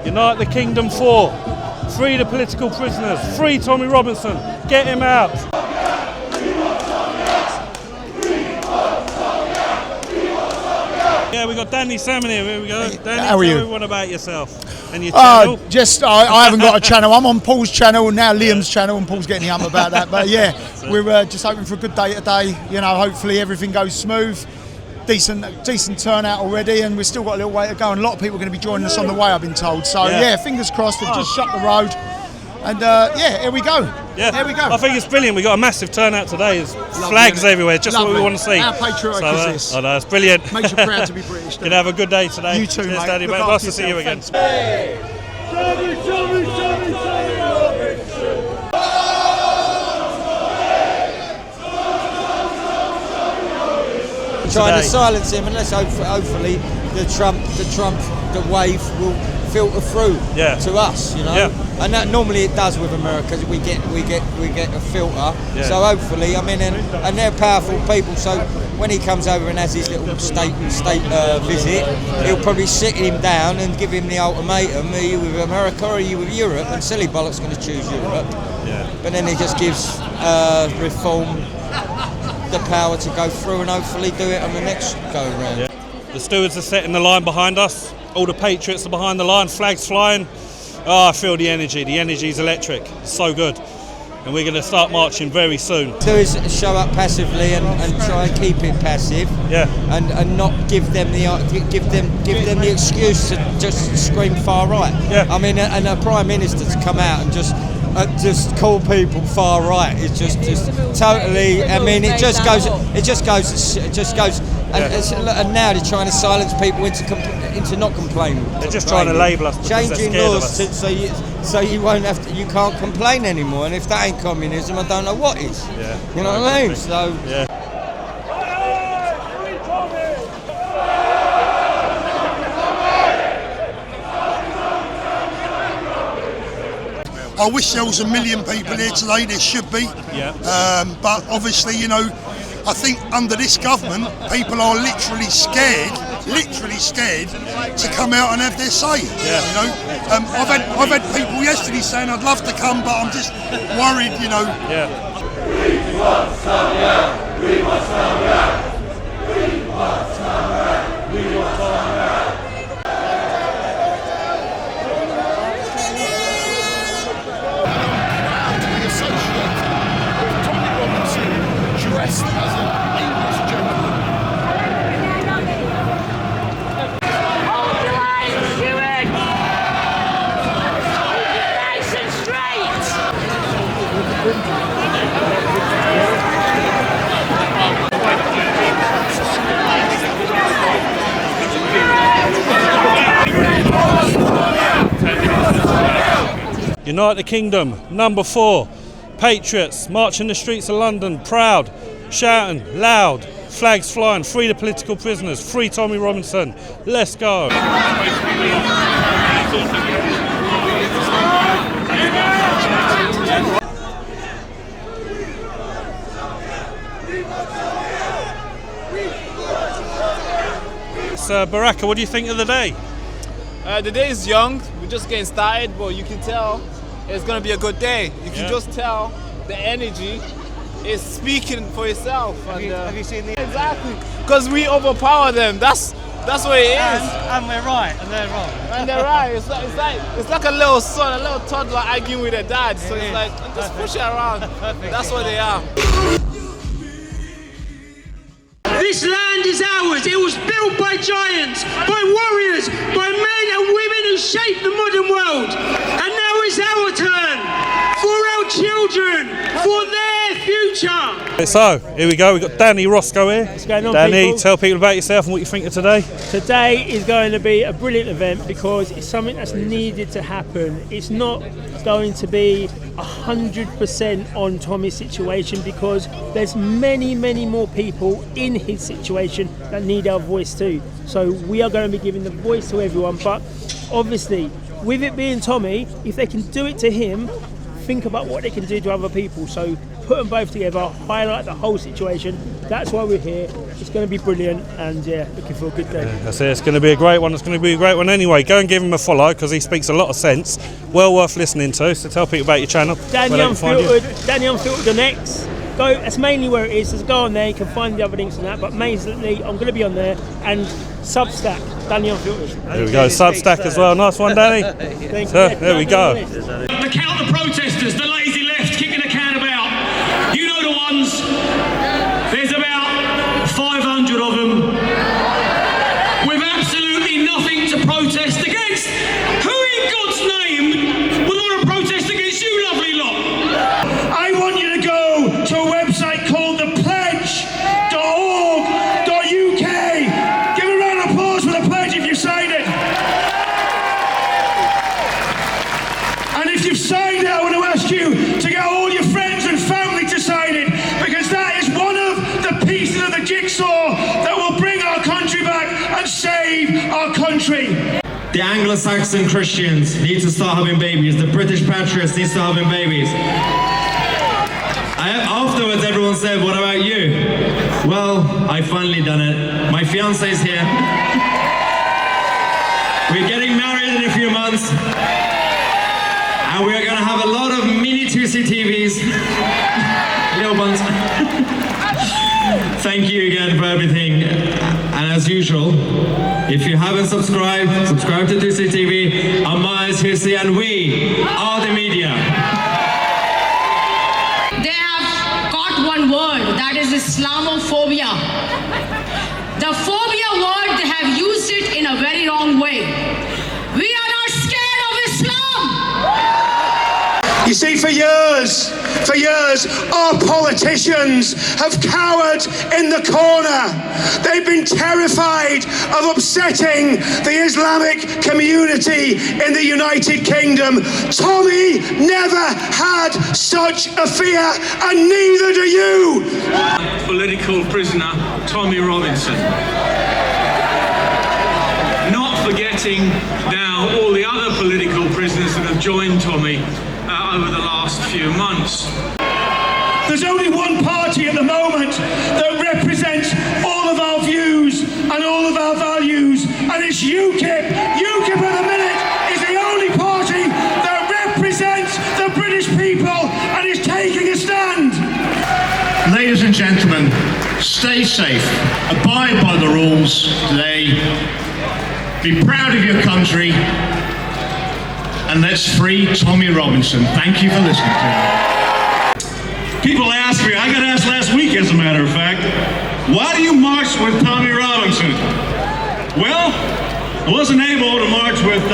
Unite the Kingdom 4. Free the political prisoners. Free Tommy Robinson. Get him out. Yeah, we got Danny Salmon here. Here we go. Danny, how are you? Tell everyone about yourself and your channel. I haven't got a channel. I'm on Paul's channel and now Liam's channel, and Paul's getting the about that. But yeah, we're just hoping for a good day today. You know, hopefully everything goes smooth. Decent turnout already, and we've still got a little way to go. And a lot of people are going to be joining us on the way, I've been told. So yeah, fingers crossed. They've just shut the road, and yeah, here we go. Yeah, here we go. I think it's brilliant. We got a massive turnout today. There's flags everywhere. Just what we want to see. How patriotic is this? Oh no, it's brilliant. Makes you proud to be British. Can have a good day today. You too, Cheers, mate. Daddy. Nice to see you again. Trying to silence him, unless hopefully the wave will filter through to us, you know. Yeah. And that normally it does with America. We get a filter. Yeah. So hopefully, I mean, and they're powerful people. So when he comes over and has his little state visit, he'll probably sit him down and give him the ultimatum: are you with America or are you with Europe? And silly bollock's going to choose Europe. Yeah. But then he just gives Reform the power to go through and hopefully do it on the next go around. Yeah. The stewards are setting the line behind us. All the patriots are behind the line, flags flying. Oh, I feel the energy. The energy's electric. It's so good. And we're going to start marching very soon. Do is show up passively and try and keep it passive. Yeah. And not give them the excuse to just scream far right. Yeah. I mean, and a prime minister to come out and just call people far right is just totally. I mean, it just goes. And now they're trying to silence people into not complaining. They're just trying to label us. Changing laws so you won't have to. You can't complain anymore. And if that ain't communism, I don't know what is. Yeah. You know what I mean? So. Yeah. I wish there was 1 million people here today. There should be. Yeah. But obviously, you know, I think under this government, people are literally scared to come out and have their say. Yeah. You know, I've had people yesterday saying I'd love to come, but I'm just worried. You know. Yeah. We want Somalia. We want Somalia. We want Somalia. We want Somalia. Dressed as an English gentleman. Hold your lines, Stuart! Nice and straight! Unite the Kingdom, number 4. Patriots marching the streets of London, proud, shouting, loud, flags flying, free the political prisoners, free Tommy Robinson. Let's go. So, Baraka, what do you think of the day? The day is young, we're just getting started, but you can tell it's going to be a good day. You can just tell the energy is speaking for itself. Have you seen the... Exactly, because we overpower them. That's what it is. And we're right, and they're wrong. And they're right. It's like a little son, a little toddler arguing with their dad. So it's like, just push it around. That's what they are. This land is ours. It was built by giants, by warriors, by men and women who shaped the modern world. And now it's our turn for our children, for their future. So, here we go. We've got Danny Rosco here. What's going on, Danny, people? tell people about yourself and what you think of today. Today is going to be a brilliant event because it's something that's needed to happen. It's not going to be 100% on Tommy's situation because there's many more people in his situation that need our voice too. So we are going to be giving the voice to everyone, but obviously with it being Tommy, if they can do it to him, think about what they can do to other people. So put them both together, highlight the whole situation That's why we're here. It's going to be brilliant, and yeah, looking for a good day. That's it. It's going to be a great one. It's going to be a great one anyway. Go and give him a follow because he speaks a lot of sense. Well worth listening to. So tell people about your channel. Danny Unfiltered on X. Go. That's mainly where it is. Just go on there. You can find the other links on that. But mainly, I'm going to be on there and Substack. Danny Unfiltered. There we go. Substack as well. Nice one, Danny. Thank So, you. there we go. The counter protesters, the lazy left, kicking the can about. You know the ones. There's about 500 of them with absolutely nothing to protest against. Who in God's name would want to protest against you, lovely lot? I want you to go to a website called thepledge.org.uk. Give a round of applause for the pledge if you've signed it. And if you've signed it, I want to ask you to get all your friends and family to sign it, because that is one of the pieces of the jigsaw that will bring our country back and save our country. The Anglo-Saxon Christians need to start having babies. The British patriots need to start having babies. Afterwards, everyone said, "What about you?" Well, I finally done it. My fiance's here. We're getting married in a few months. And we're going to have a lot of mini 2C TVs. Little ones. Thank you again for everything. And as usual, if you haven't subscribed, subscribe to 2C TV. I'm Miles Hussey, and we are the media. They have got one word, that is Islamophobia. The phobia word, they have used it in a very wrong way. We are not scared of Islam. You see, for years, our politicians have cowered in the corner. They've been terrified of upsetting the Islamic community in the United Kingdom. Tommy never had such a fear, and neither do you. Political prisoner Tommy Robinson. Not forgetting now all the other political prisoners that have joined Tommy over the last few months. There's only one party at the moment that represents all of our views and all of our values, and it's UKIP. UKIP at the minute is the only party that represents the British people and is taking a stand. Ladies and gentlemen, stay safe, abide by the rules today, be proud of your country, and let's free Tommy Robinson. Thank you for listening to me. People ask me, I got asked last week as a matter of fact, why do you march with Tommy Robinson? Well, I wasn't able to march with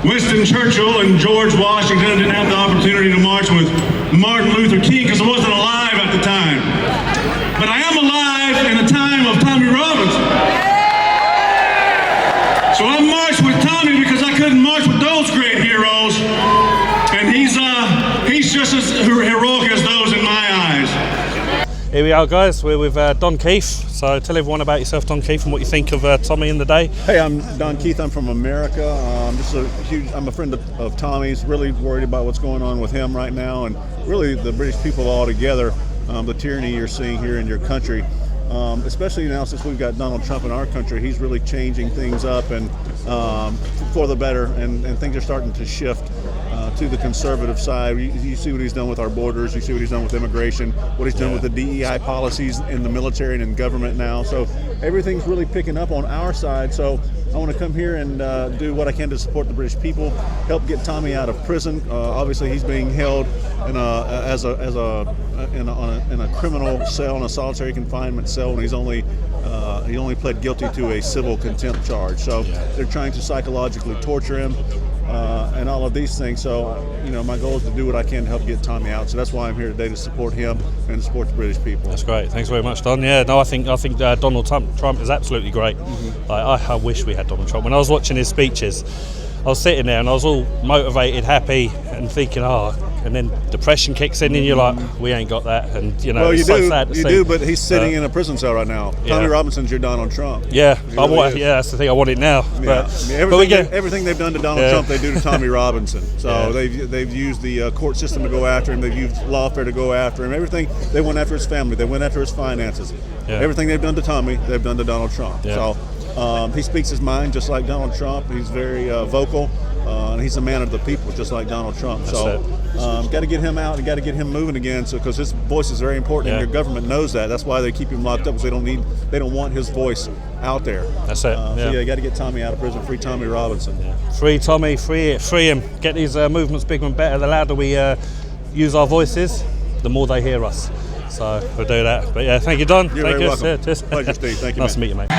Winston Churchill and George Washington. I didn't have the opportunity to march with Martin Luther King because I wasn't alive at the time. But I am alive in the time of Tommy Robinson. So I marched with Tommy because I couldn't march with those great heroes, and he's just as heroic as those in my eyes. Here we are, guys. We're with Don Keith. So tell everyone about yourself, Don Keith, and what you think of Tommy in the day. Hey, I'm Don Keith. I'm from America. I'm a friend of Tommy's. Really worried about what's going on with him right now, and really the British people all together. The tyranny you're seeing here in your country. Especially now since we've got Donald Trump in our country, he's really changing things up and for the better, and things are starting to shift to the conservative side. You see what he's done with our borders, you see what he's done with immigration, what he's done with the DEI policies in the military and in government now. So everything's really picking up on our side. So I want to come here and do what I can to support the British people, help get Tommy out of prison. Obviously, he's being held in a criminal cell, in a solitary confinement cell, and he only pled guilty to a civil contempt charge. So they're trying to psychologically torture him and all of these things. So my goal is to do what I can to help get Tommy out. So that's why I'm here today, to support him and to support the British people. That's great. Thanks very much, Don. Yeah, no, I think Donald Trump is absolutely great. I wish we had Donald Trump. When I was watching his speeches, was sitting there and I was all motivated, happy, and thinking, and then depression kicks in and you're like, we ain't got that, and well, it's so sad to see. You do, but he's sitting in a prison cell right now. Tommy Robinson's your Donald Trump. Yeah, that's the thing. I want it now. Yeah. Everything they've done to Donald Trump, they do to Tommy Robinson. So they've used the court system to go after him. They've used lawfare to go after him. Everything, they went after his family. They went after his finances. Yeah. Everything they've done to Tommy, they've done to Donald Trump. Yeah. So he speaks his mind just like Donald Trump. He's very vocal. And he's a man of the people, just like Donald Trump. Got to get him out and got to get him moving again. So because his voice is very important, and your government knows that. That's why they keep him locked up, because they don't want his voice out there. That's it. So you got to get Tommy out of prison. Free Tommy Robinson. Yeah. Free Tommy. Free him. Get these movements bigger and better. The louder we use our voices, the more they hear us. So we'll do that. But yeah, thank you, Don. You're very welcome. Pleasure, Steve. Thank you. Nice to meet you, mate.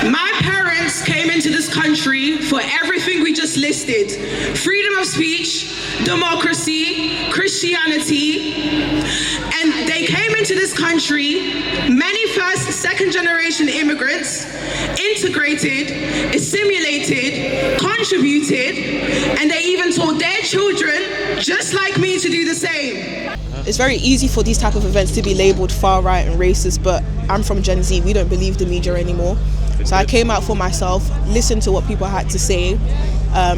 My parents came into this country for everything we just listed: freedom of speech, democracy, Christianity. And they came into this country, many first, second generation immigrants, integrated, assimilated, contributed, and they even taught their children, just like me, to do the same. It's very easy for these type of events to be labelled far right and racist, but I'm from Gen Z. We don't believe the media anymore. So I came out for myself, listened to what people had to say,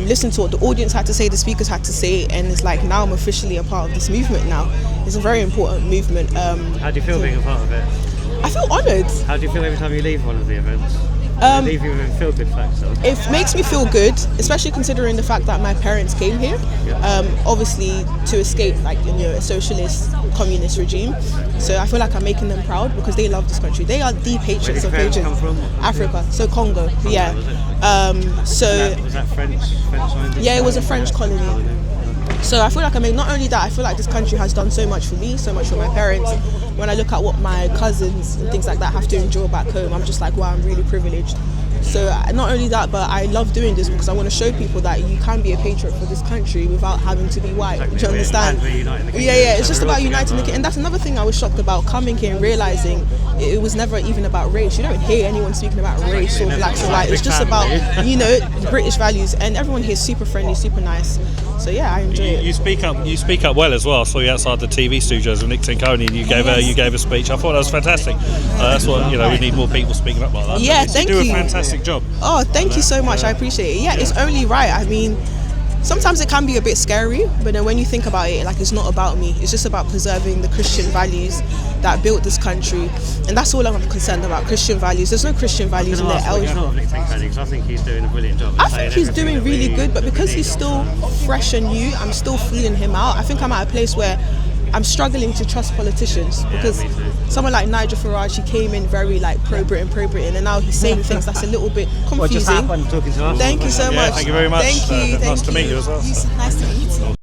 listened to what the audience had to say, the speakers had to say, and it's like now I'm officially a part of this movement now. It's a very important movement. How do you feel being a part of it? I feel honoured. How do you feel every time you leave one of the events? Leave you with a feel-good factor? It makes me feel good, especially considering the fact that my parents came here, obviously to escape a socialist, communist regime. So I feel like I'm making them proud because they love this country. They are the patriots of Beijing. Come from? Africa, so Congo. Yeah. Was that French? Yeah, it was a French colony. So I feel like not only that, I feel like this country has done so much for me, so much for my parents. When I look at what my cousins and things like that have to endure back home, I'm just like, wow, I'm really privileged. So not only that, but I love doing this because I want to show people that you can be a patriot for this country without having to be white. Exactly. Do you understand? Yeah, it's just about uniting the kingdom. And that's another thing I was shocked about, coming here and realising it was never even about race. You don't hear anyone speaking about race or blacks or white. It's just about, British values, and everyone here is super friendly, super nice. So yeah, I enjoy it. You speak up well as well. I saw you outside the TV studios with Nick Tinconi, and you gave a speech. I thought that was fantastic. That's what we need more people speaking up like that. Yeah, thank you. You do a fantastic job. Oh, thank you so much. I appreciate it. Yeah, it's only right. I mean, sometimes it can be a bit scary, but then when you think about it, it's not about me. It's just about preserving the Christian values that built this country, and that's all I'm concerned about. Christian values. There's no Christian values in there. I think he's doing a brilliant job. I think he's doing really good, but because he's still fresh and new, I'm still feeling him out. I think I'm at a place where I'm struggling to trust politicians because someone like Nigel Farage, he came in very pro-Britain, and now he's saying things that's a little bit confusing. What just happened talking to us? Thank you so much. Thank you very much. Thank you. Nice to meet you as well. Nice to meet you too.